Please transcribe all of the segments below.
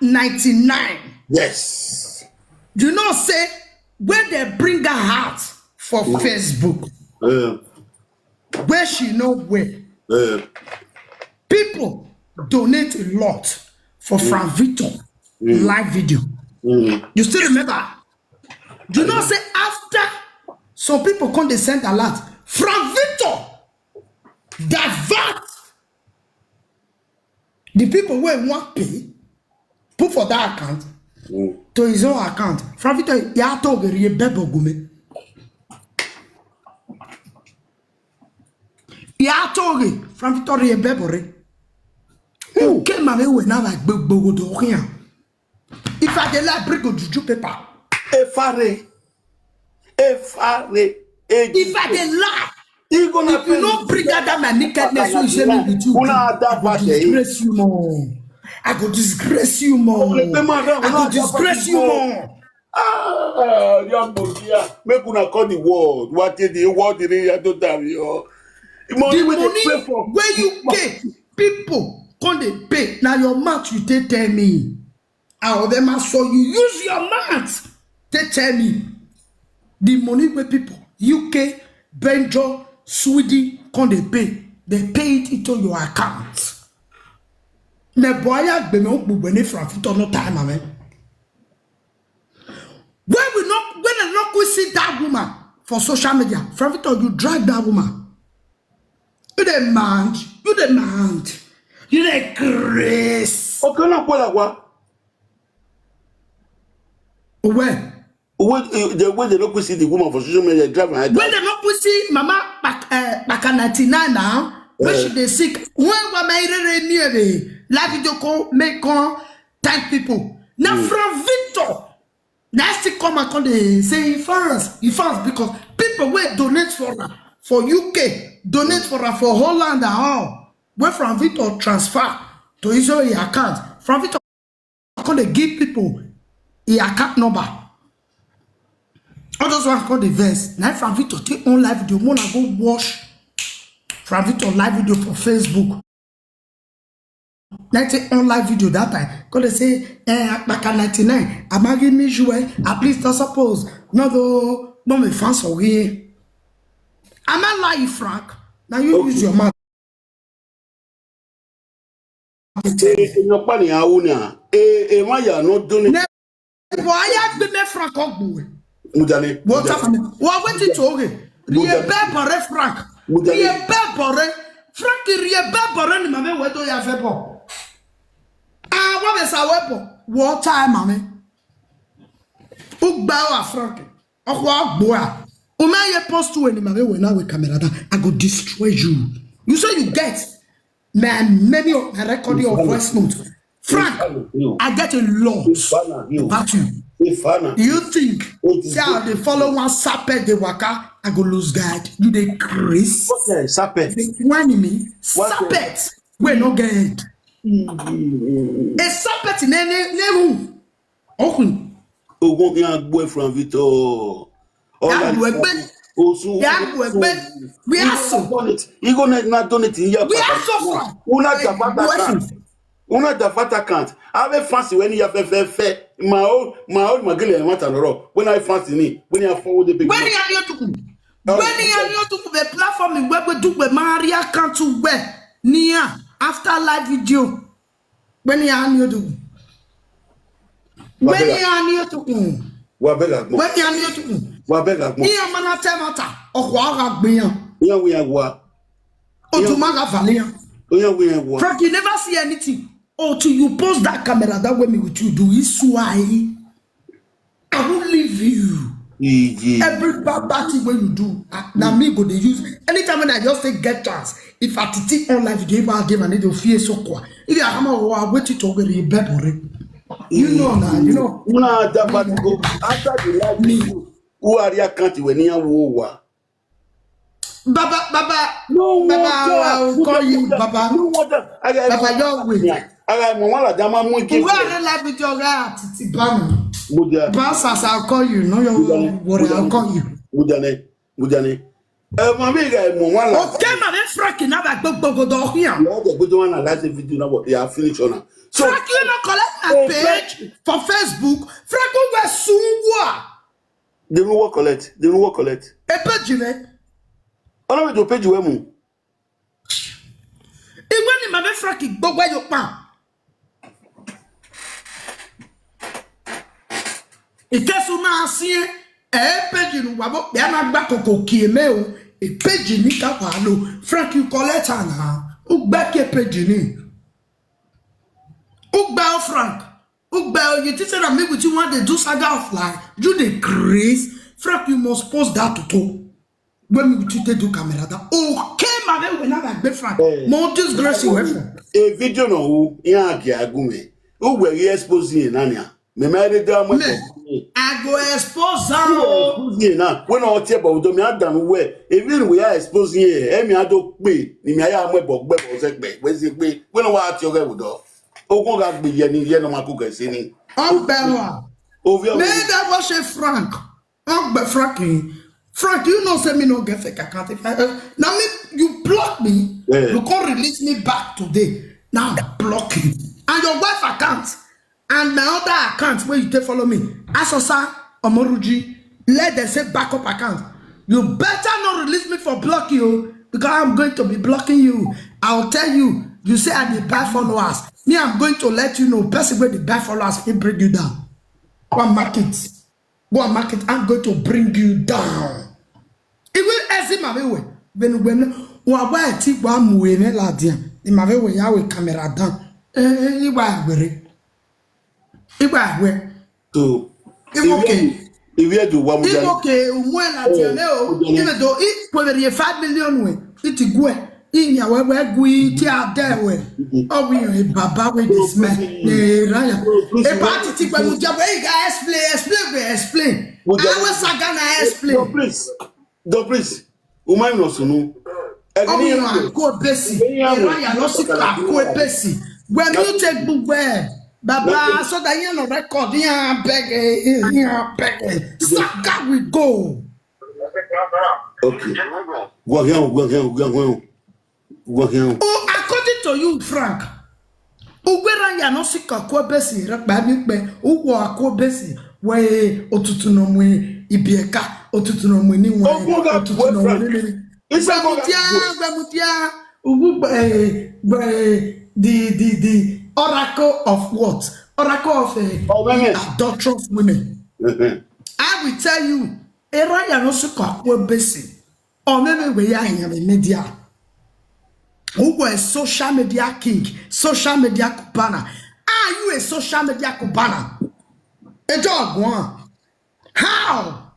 99. Yes. You know, say when they bring her out for Facebook, where she know where, people donate a lot for Frank Victor live video. You still remember? Do you know, say after some people come, they send a lot. Frank Victor divert the people who want pay, put for that account to his own account. Frank Victor, ya told the bebo gume. Ya told Frank Victor ye bebo. Okay, my way now like bogo do rien. If I dey like bring juju paper. If I dey lie. If you don't bring out that my nakedness, you say me with you. I go disgrace you more. I go disgrace you more. I go disgrace you more. Young boy, make una call the world. What did the world did you do that? The money where you pay, people come they pay. Now your mouth you tell me. How them so you use your mouth. Tell me. The money where people, UK, Belgium, Sweden, come they pay. They pay it into your account. Me boy be no bubene from it no time, amen. When I not go see that woman for social media, from it you drag that woman. You demand, you the grace. Okay, na kwa what? When? The way they don't see the woman for social media driving. When they not see Mama back 99 now, when she dey sick, when we marry near the la video call make thank people. Now from Victor, now still come and come they say he fans because people will donate for UK, donate for Holland and all. Where from Victor transfer to his own account. From Victor come they give people the account number. All those ones call the verse. Now from Victor take on live video. Wanna go watch from Victor live video for Facebook. Now take on live video that time. Cause they say back at 99. I'm not giving me jouer. At least I suppose. No me fans or here. I'm not lying, Frank. Now you use your mouth. Your money auna. Why you not doing it? Why you be me Frank Ogbu? Mudane. What happened? What went it to? Riebe Frank. Riebe Frank riebe ni mame wedo ya febo. Ah, what is our weapon? What time, mame? Ugba wa Frank. Okwa boa. Ye post to any mame we now with camera that I go destroy you. You say you get man many of the recording of voice notes. Frank, I get a lot about you. You think say they follow one sapet the waka, I go lose guide. You the Chris? Sapet. When me sapet, we no get. A sapet in any room. Open. Oh, go be a boyfriend Vito. We are so. You gonna not donate in your. We are so. Una da fata can't. I have fancy when you have fair. My old Magilla and what I when I fancy me, when you forward the big. When you are here to when you are here to the platform in web we do with Maria can't to where near after live video. When you are here to when you are here to when you are here to here manata mata okwa agbeyan. Yeah, we are what? Otumaga Valia. Frank, you never see anything. Oh, till you post that camera that way me with you do is why I won't leave you. Every bad thing when you do, now me go they use anytime when I just say get chance. If I take online video, I give an idiot fear so quick. If I come out, wait to over the bed or you know now, you know. No, that bad go after the live me. Who are your country when you are Baba, no, Baba, I'll call you, Baba. No water. Baba, you're with me. I got Mama Dama Monkey. Where are the live with your guy? Bansas, I'll call you. No, you're worried. I'll call you. Mudane. Mami guy mo one last. Okay, man, Frank na ba gbogbo do here. You have the good one and last video now, but they are finished on now. So Frank, you not collect my page for Facebook. Frank, who was sungwa? they don't work collect. They don't work collect. A page, man. All of it to page you emu. Even in my Frank, gbogbo yo pa. Itesu na asie page nu wabo ya na gba koko kieme o page ni ka wa lo Frank you collect na o gba ke page ni o gba Frank o gba you think say na me with you want to do saga of life you the grace Frank you must post that to when we to do camera that okay man we na gba Frank mo disgrace you a video no who yan agi agume who were exposing nania me married them I go expose now. When I tell about them, I done where even we are exposing here. Me I don't pay. Ni me I am webo or segbe. Where's it pay? When I watch your go do. O go got be yen no ma cook sini. Bewa. Over me that was a Frank. Frankie. Frank, you know say me no get fake account. Now me you block me. Yeah. You can't release me back today. Now block you. And your wife account. And my other account where you take follow me, Asosa Omoruji, let them say backup account. You better not release me for blocking you because I'm going to be blocking you. I'll tell you, you say I need buy followers. Me, I'm going to let you know, person where the buy followers will bring you down. One market, I'm going to bring you down. It will easy my way. When I take one way, in my way, I will camera down. You are very. So, okay. If you do one more, okay, when I tell you, even though it could be 5 million way, it's good. In your way, we tear there way. Oh, we baba with this man. A party tick when we jump, hey, explain. I was gonna explain. Don't please. Woman no sunu. Go Bessie. Raya no sit go Bessie. When you take book where Baba, so that you no record, beg, Saka we go. Okay. Go here. Oh, according to you, Frank, Uwera ya no sika kwa besi, rakbabi be, uwa kwa besi, we otutunomwe ibieka, otutunomwe ni wa, otutunomwe. Gbamutia, the oracle of what? Oracle of adulterous women. I will tell you, era ya no sika kwa besi, or maybe we ya in media. Who was a social media king, social media cubana? Are you a social media cubana? A dog one. How?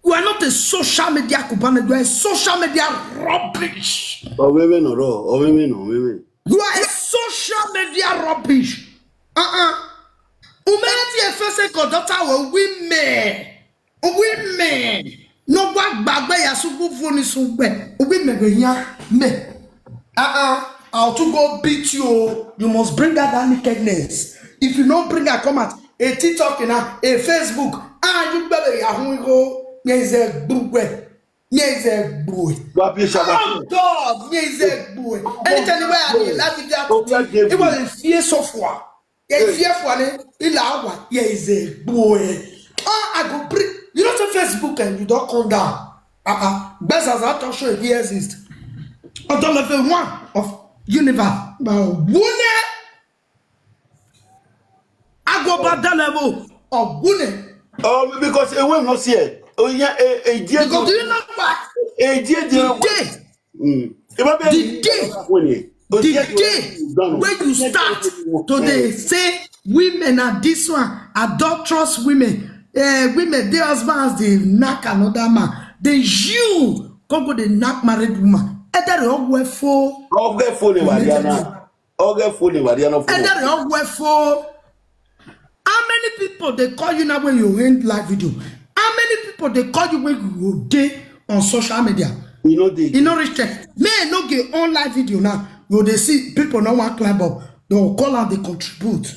You are not a social media cubana, you are a social media rubbish. Oh, women or oh, women. You are a social media rubbish. Humanity is first conductor with women. Women. No one bagbe ya subu funi sube. Women go ya me. I'll to go beat you. You must bring out that nakedness. If you don't bring a comment, a TikTok, a Facebook, you better go. Yes, a boy. Yes, a boy. Oh God, yes, a boy. Anytime I love it, it was a fear software. Yes, fear for it. Yes, a boy. I go bring. You don't say Facebook and you don't come down. Best as I talk show it exists. On the level 1 of universe, I go back that level of Wune. Oh, because it will not see it. Oh, yeah, a dear. Because do you know what? A dear, the day when you start today, say women are this one, adulterous women, women, their husbands, they knock another man. They you go they knock married woman. And that is for how many people they call you now when you end live video? How many people they call you when you go day on social media? You know, Richard, may not get on live video now. You they see people no want climb up, they will call out, they contribute.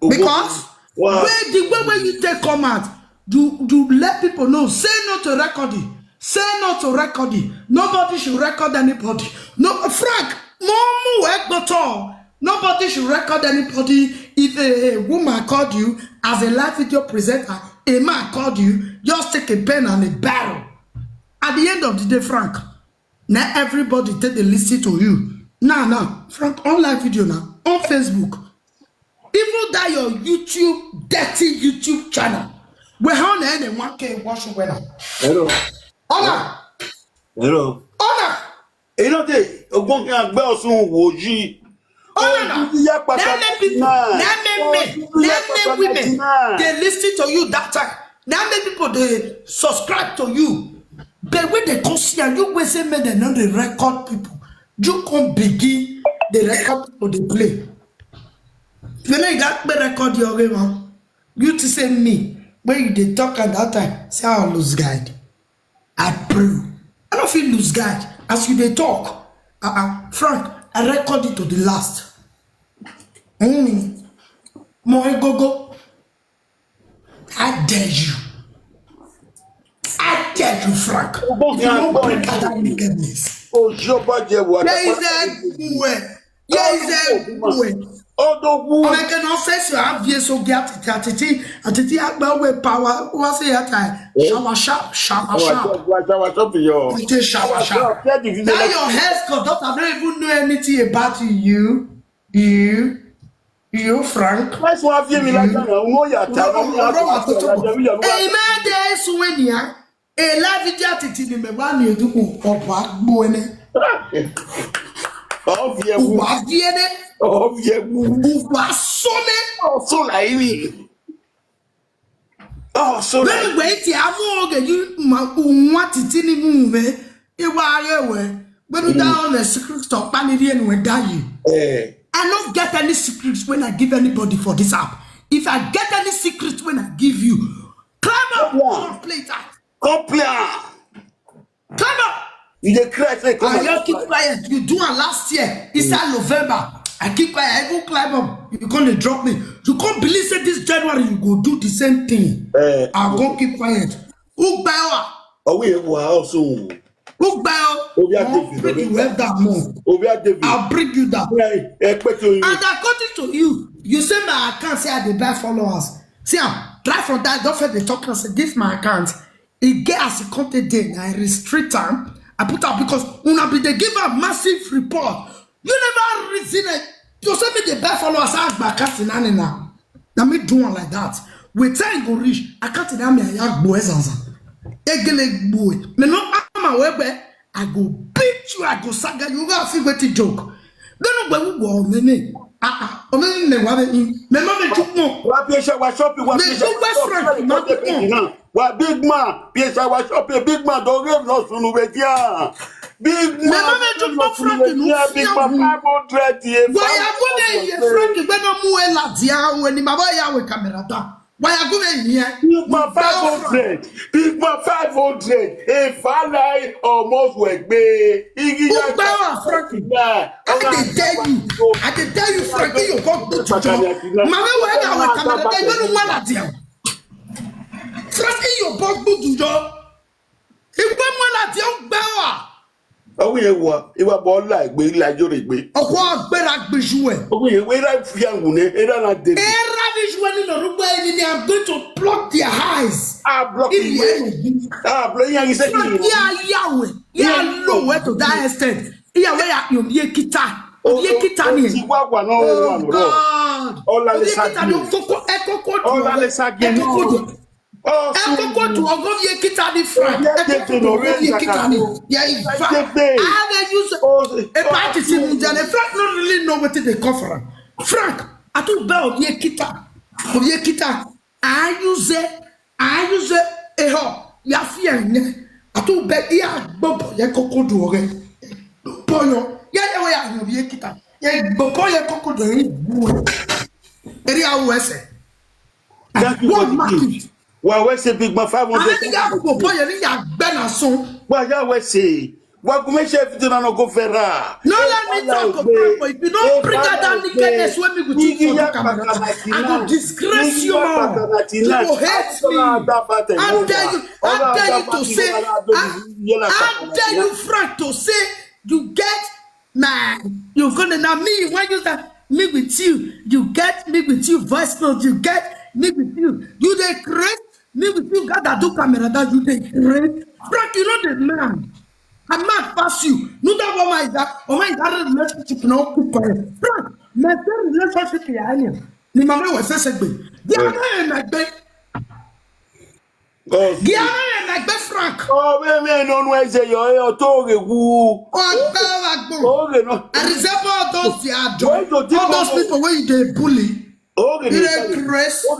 Because where the way you take command, you let people know, say no to recording. Say no to recording. Nobody should record anybody. No, Frank, nobody should record anybody. If a woman called you as a live video presenter, a man called you, just take a pen and a barrel. At the end of the day, Frank, now everybody take the listen to you. Now, Frank, on live video now, on Facebook. Even that your YouTube, dirty YouTube channel. We're on any 1K watch winner. Hello. Honor. Hello. Honor. You know, they going to go soon. Woji. Honor. Let women. They listen to you that time. Now many people they subscribe to you. But when they come see you, when say men they know the record people. You can't begin the record people they play. When I got the record your game, you to say me. When you they talk at that time, say I lose guide. I pray. I don't feel lose guide. As you they talk, Frank, I record it to the last. More go. I dare you. I dare you, Frank. If you don't break out that wickedness. Oh, there is a way. There is a way. Oh, I cannot say so. I have years of get it. I power. What's the time? Shower sharp. Now your hair's cut off. I don't even know anything about you, Frank. That's why I feel me like that. Amen. There's when ya. A live video attitude in me one you do or what boy. So like wait, you want it in the movie. You are when you down the secret stop and we die. I don't get any secrets when I give anybody for this app. If I get any secrets when I give you, climb up, play that. Climb up. You dey cry say come on. Keep quiet. You do it last year. It's November. I keep quiet. I go climb up. You can't drop me. You can't believe that this January you go do the same thing. I go keep quiet. Who buy? Oh, we also. Who buy? I'll bring you that more. I'll bring you that. And according to you, you say my account say I dey buy followers. See, try from that. Don't forget the talk and say this my account. It get as a content day. I restrict time. I put up because una be they give a massive report. You never reason it. You say me the best followers ask my cat in now. Now me do one like that. We time go reach. I can't tell me I yak boys answer. Egele boy. Me no am where I go beat you. I go saga you. Go feel what joke. Don't know where we go. Me Omen ne wa be. Me no me chuk mo. Wa piesha wa shopping wa piesha. Wa big man, piesha wa shopping big man don't give no sunu be dia. Big man. Me no Frank no big man 500 here. Why ya go there Frank be no mu e la dia when ni baba ya we camera down. Why you go in here? Big man 500. Big man 500. A fly almost work be. Frankie. I can tell you, Frankie, you got to job. Mama, where are we coming? They don't want to deal. Frankie, you got to job. He won't want to deal. Bower. Oh, we were born like we like your regbe. Oh, what better be joué? Oh, we like young women. I'm going to block their eyes. Block you. Block you. Yahweh. Yeah, low to that extent. Yeah, where you be kita. Oh, God. All that is happening. All that is happening. Oh, Eko to ogo ye kita ni Frank. Eko ye kita ni. Yeah, in fact, I use a party team. Frank don't really know what they cover. Frank, I took bell ye kita. Ye kita. I use a ho. Ya fear ne. I took bell ya bobo ye koko do oge. Boyo. Ya ye kita. Ye bobo ye koko do oge. Area wese. One market. Well, we say big man 500. I think I go boy, you are better so. Well, yeah, we say What come chef to no go fera? No, let me talk about, but if you don't bring out that nakedness when we go to the camera, I go disgrace you more. You will hate me. How dare you to say, how dare you, Frank, to say you get man, you're gonna now me when you start me with you get me with you voice note, you get me with you they create me with you got that do camera that you they create. Frank, you know the man. I'm not past you. No that woman is that relationship no cook. Frank, my relationship here. Ni mama was say they are not like that. They are not like that, Frank. Oh, me no know say your Tori who. Oh, no. I resemble all those all those people where they bully. Oh, they press. Oh,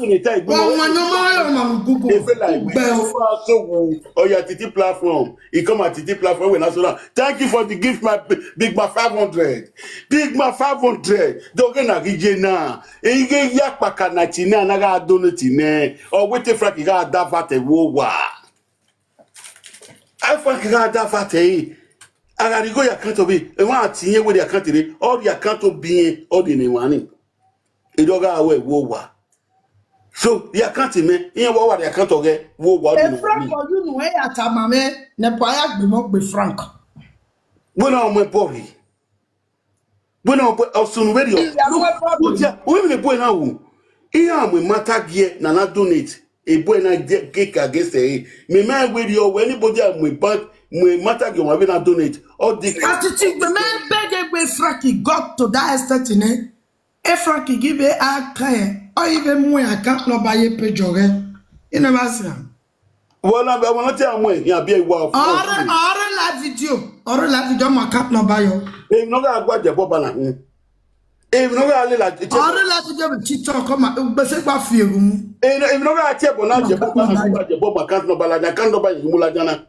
your TT platform. He come at TT platform when I saw that. Thank you for the gift, my big ma 500. Big ma 500. Don't get na gijena. And you get yak pakanatina na ga donate ne. Or wait till Frank ga davate wowa. I Frank ga davate. I gotta go your account to be. And one thing with your account today. All the account to be all the money. It don't go away wowa. So the account me, in what the account of get wowa. Frank for you know where at mame ne poya gbimo be Frank. When I'm my body. When I'm also radio. We me boy now. Here we matter gear na na donate. A boy na cake against me man radio anybody am we bank me matter gear we na donate. All the attitude the man beg we Frankie got to that extent in if Frankie give a client or even more account number you pay jogger. You never see him. Well, I want to tell me, you be a wow. Or live video, my account number yo. If no got the bobana. If no got like it, or live video with TikTok come but say what fear room. If no got a table, not the bob account number like I can't buy Mulajana.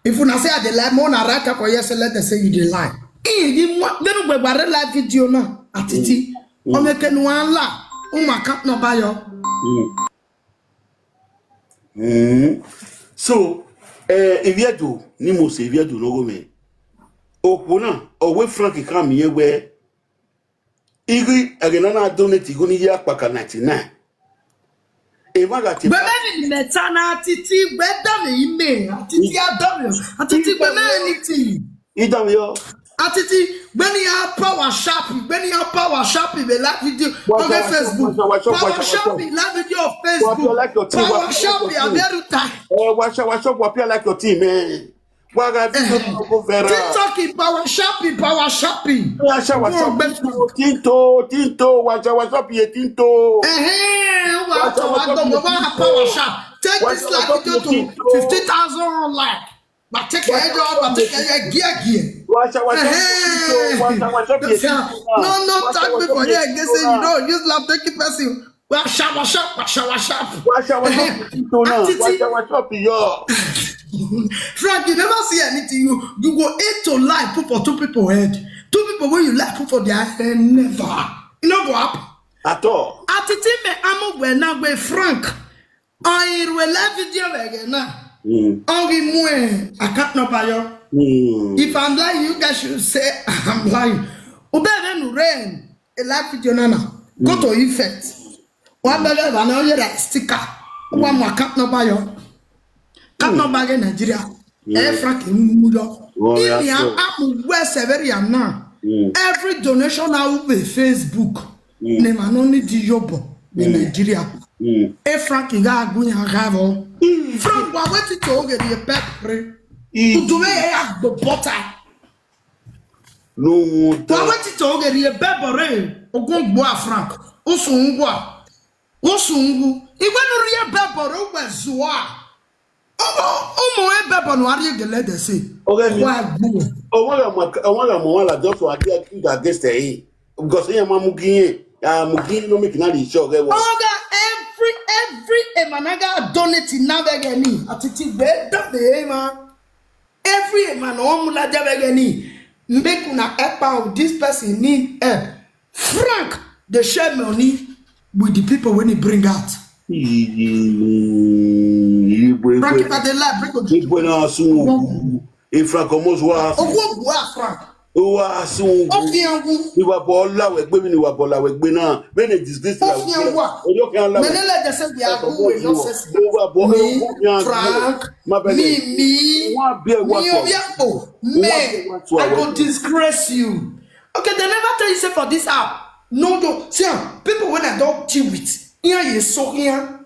If you not say I lie, more na right up or yes, let us say you did lie. You want little bit live video now. Atiti, o make one la, my account number yo. So, if you do, ni mo se if you do no go me. Opona, we Frank come here where Igi agenana donate go ni ya paka 99. But maybe metana Atiti, where done email, Atiti adom, Atiti anything. Idam yo. Atiti, when you have power shopping, we like video on Facebook. Power shopping, like video on Facebook. Power shopping, I'm very tired. Watch what you like your team, man. TikTok power shopping. Tinto, watch shopping, Tinto. Power shop. Take this like video to 50,000 like. But take a gear. Watch No, tag me for here. Guess you know, use love taking person. Wash up. Watch yo. Frank, you never see anything. You go 8 to live, put for 2 people head. 2 people when you like, put for their head. Never. You know go up at all. Atiti me amo we na we Frank. I will live video again now. Only more account number yo. If I'm lying, you guys should say I'm lying. Ubeden rain a live video nana. Go to effect. One better than all your sticker. One more account number yo. Account number in Nigeria. Frank Mudo. If you are West Severia now, every donation I will be Facebook. Name and only the job in Nigeria. Frank Iga Gunya Frank, what went to get your pepper? To me, the butter. No, what went to get your pepper? Ogungwa Frank. Osungwa. Osungu. Even real pepper over Zua. Oh, my pepper, what you get let us say. Okay, why? Oh, one of just what I against the because I am Mugi. Mugi no make nadi show. Every emanaga donate now again. Atiti better the man. Every man omula jabegeni. Make una help out this person need help. Frank, the share money with the people when he bring out. Frank, if I dey lie, bring E Frank almost was. Owo gbo Frank. O wa sun. O fi anwu. Ni wa bo lawe gbe mi ni wa bo lawe gbe na. Me ne disgrace la. O fi anwu. Ojo kan lawe. Menele de se bi agu we no se. O wa bo Frank. Me. I go disgrace you. Okay, they never tell you say for this app. No, do see people when I don't deal with. Here you so here.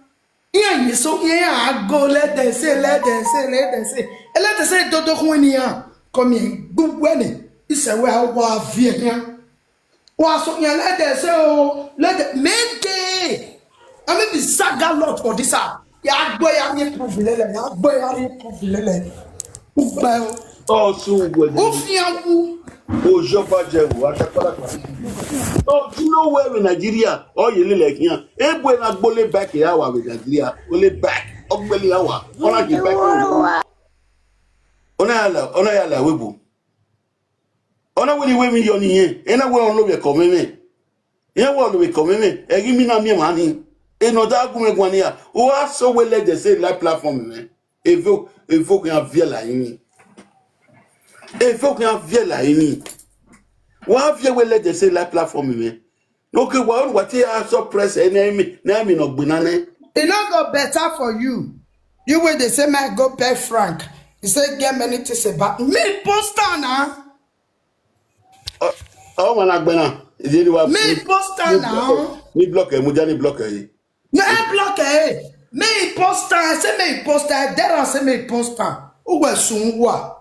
Here you so here. I go let them say. And let them say don't when here. Come here. Good when it's a way I was here. Was so here let them say oh let them make day. I mean the saga lot for this app. Ya boy ya ni privilege. Ya boy ya ni privilege. Oh, so good. O fi anwu. Oh, Joba Jehu, oh, you know where in Nigeria? Oh, you live like here. Everywhere na gbole back here, our with Nigeria. Only back. Ogbeli awa. Ona ki back. Ona yala webu. Ona wili we mi yoni yen. Ena we on lo be komeme. Yen we on lo be komeme. Egi mi na mi mani. E no da gume gwani ya. O aso we let the say live platform me. Evo que un vieux là ini. Il faut qu'il y ait un vieux là ini. Ou un vieux où les laisser la plateforme mais. Donc what you are so press enemy na me no gbinane. It not go better for you. You will they say my go pay Frank. He said get many things about me poster now. Oh man agbena. Me poster now. Me block mo jani block yi. No block me poster, I say me poster, there say me poster. Who was soon what?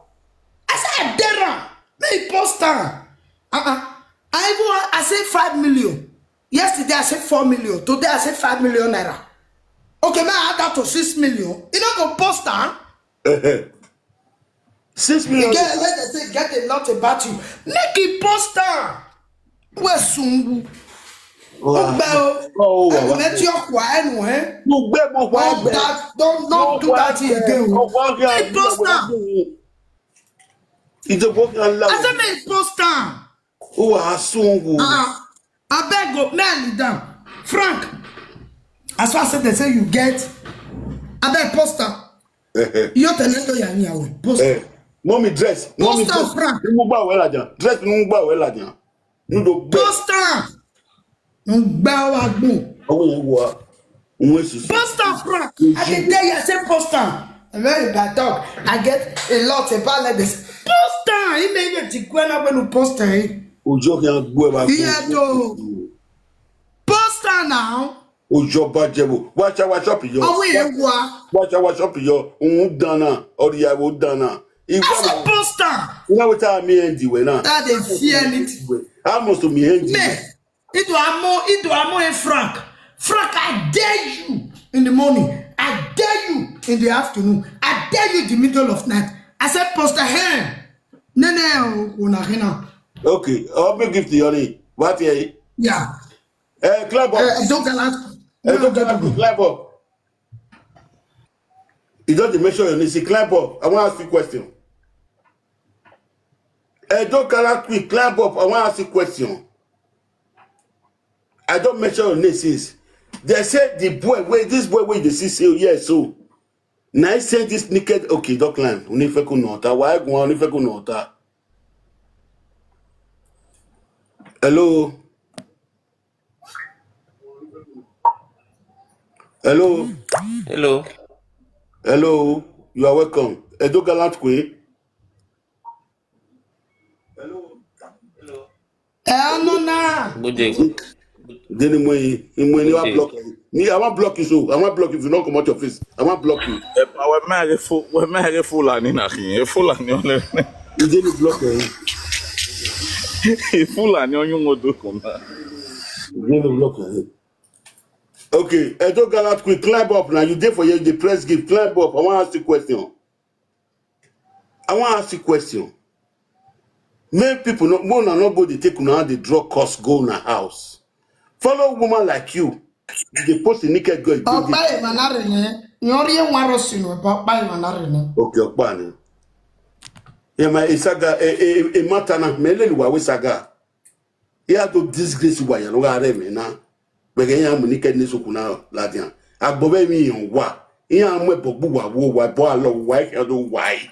I said there me poster. I say 5 million. Yesterday I said 4 million. Today I said 5 million naira. Okay, man, I got to 6 million. You don't go poster. 6 million. Let them say get a lot about you. Make it poster. Where soon? Oh, let your quiet anyway. Don't do that again. Make poster. It's a book and love. I said make poster. Oh, I soon. I beg go man down. Frank. As far as they say you get I beg poster. You tell me to your poster. Mommy dress. Mommy dress. Frank. Dress poster. Poster Frank. I can tell you I say poster. And when I talk, I get a lot about this. Poster. He made it to go and poster. Poster now. Joba Jehu. Watch up yo. Watch up yo. Dana. Oria wo dana. As a poster. You know what I mean anyway now. That they fear it. I must me anyway. It was more Frank. Frank, I dare you in the morning. I dare you in the afternoon. I dare you in the middle of night. I said, poster here. Okay, I'll make gift to you. What here? Yeah. Clap up. Don't clap up. You don't make sure you need to clap up. I want to ask you a question. Don't clap up. I want to ask you a question. I don't make sure your name says. They said the boy, wait, this boy, wait, the see, yes, so. Now I send this naked, okay, don't climb. Unifeku nota, why go on, unifeku nota. Hello? Hello? Hello? Hello? You are welcome. Edo Galant Queen. Hello? Hello? No. Good day. Then you are blocking me. I want block you so. I want block you if you don't come out your face. I want block you. We're married full on in a full on your you didn't block me. Full on your young do come. You didn't block me. Okay, Edo Galat quick climb up now. You there for you the press give climb up. I want to ask you a question. Many people not more than nobody take now the drug cost go in a house. Follow woman like you. They post the naked girl. Okay, Okpani. Yeah, my isaga a matana meleli wa we saga. Ya to disgrace wa ya no ga re me na. Be ge ya mu naked ni sokuna ladian. Agbobe mi yan wa. Ya mu ebogbu wa wo wa bo alo wa e do why.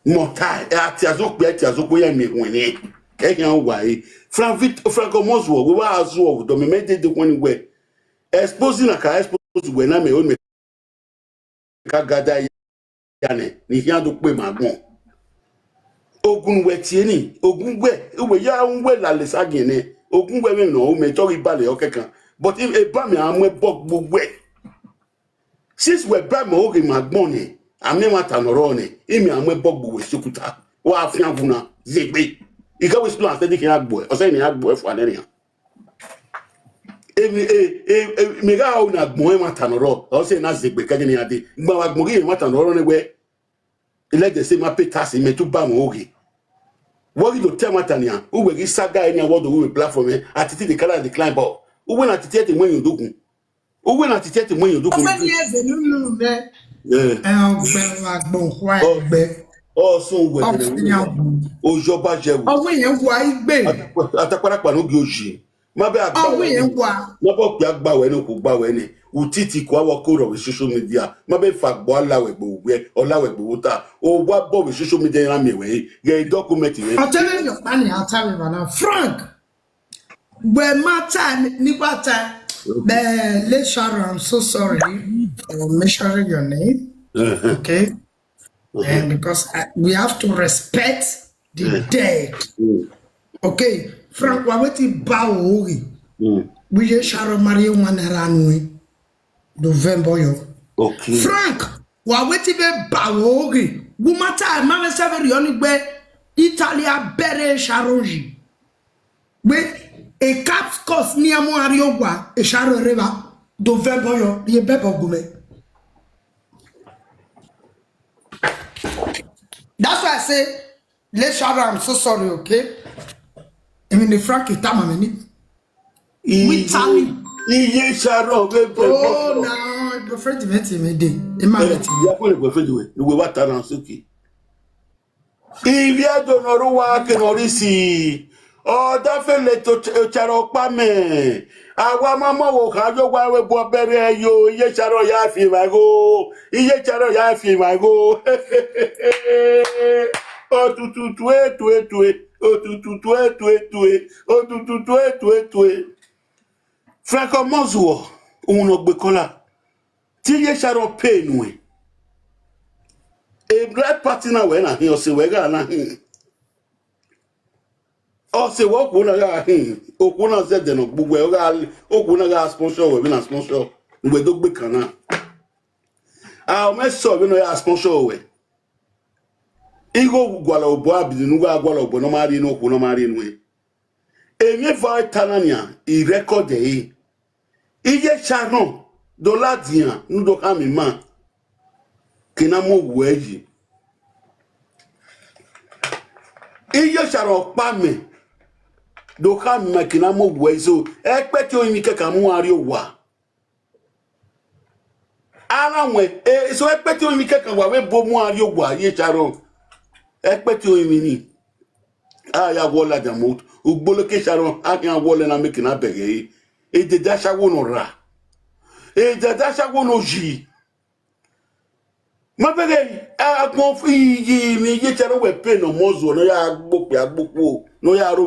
Mortai, atiazokwe ya miwene. Eyan wae. Franco Moswo, we wa azu of do me made the one we exposing a ka expose we na me o me ka gada yane ni hian do pe magbon. Ogun we tie ni, ogun we ya nwe la le sagene. Ogun we no o me tori bale o kekan. But if e ba me amwe bok gbogbo e. Since we ba me o ge magbon ni, ame wa tanoro ni, imi amwe bok gbogbo sokuta. Wa afian vuna zegbe. Ika we plan steady kin agbo e, o say ni agbo e fu anerian. Me ga o na gbon e ma tanoro, o say na zegbe ka ni ade. Gba wa gbon ge ma tanoro ni we. Ile de say ma pay tax me to ba mo oge. What you tell Matania, who will give saga any award the platform, attitude the color decline ball. Who will not tell when you do? Who will not tell when you do? Oh, so well. Oh, Joba Jew. Oh, when you Ataquara Panogi. Mabe Agba. Mabo Yagba when you go when Utiti kwa code of social media. Mabe fact bola webo or lawebota or what Bob social media way. Ye documenting. I'll tell you funny, I'll tell you now. Frank. Where my time, Nibata, Le Sharon, I'm so sorry for measuring your name. Okay. And because we have to respect the dead. Okay. Frank, waweti bawo we je Sharon Marie Waneranwe. November yo. Okay. Frank, waweti be bawo Bumata, mama saveri oni be Italia bere Sharonji. We a caps cost ni amo ariogwa e Sharon River. November yo, ye bebo gume. That's why I say, let Sharon, I'm so sorry, okay? I mean, the Frank is tamameni. We tell you. Iye Sharon, oh, no, I prefer to meet him a day. You are going to prefer to it. We were Taran Suki. If you don't know what can already oh, that fell to Charo Pame. Our mamma will have your wife will bury you. Ye Charo Yafi, my go. Ye Charo Yafi, my go. Oh, to oh, Franco Moswo, uno bekola. Tiye Charo pay no. A great partner when I hear say we ga na him. O say wo ko na ga him. O ko na ze de no gbugbo e ga o ko na ga sponsor we na sponsor. We do gbe kan na. Ah o me so we no ya sponsor we. Igo gwala obo abidi nu ga gwala obo no mari no ko no mari no e. Enye vitalania I record e. Iye Sharon do ladian nu do ka mi ma. Kina mo weji. Iye Sharon pa me. Do ka mi ma kina mo wezo. Ekpe ti o mi keka mu ari owa. Ara we so ekpe ti o mi keka wa we bo mu ari owa Iye Sharon. Ekpe ti o mi ni. Aya wola jamot. Ugboloke Sharon akan wole na me kina bege. E de dasha wo no ra. E de dasha wo no ji. Ma bege a kon fi yi ni Iye Sharon we pe no mozo no ya agbopo no ya ro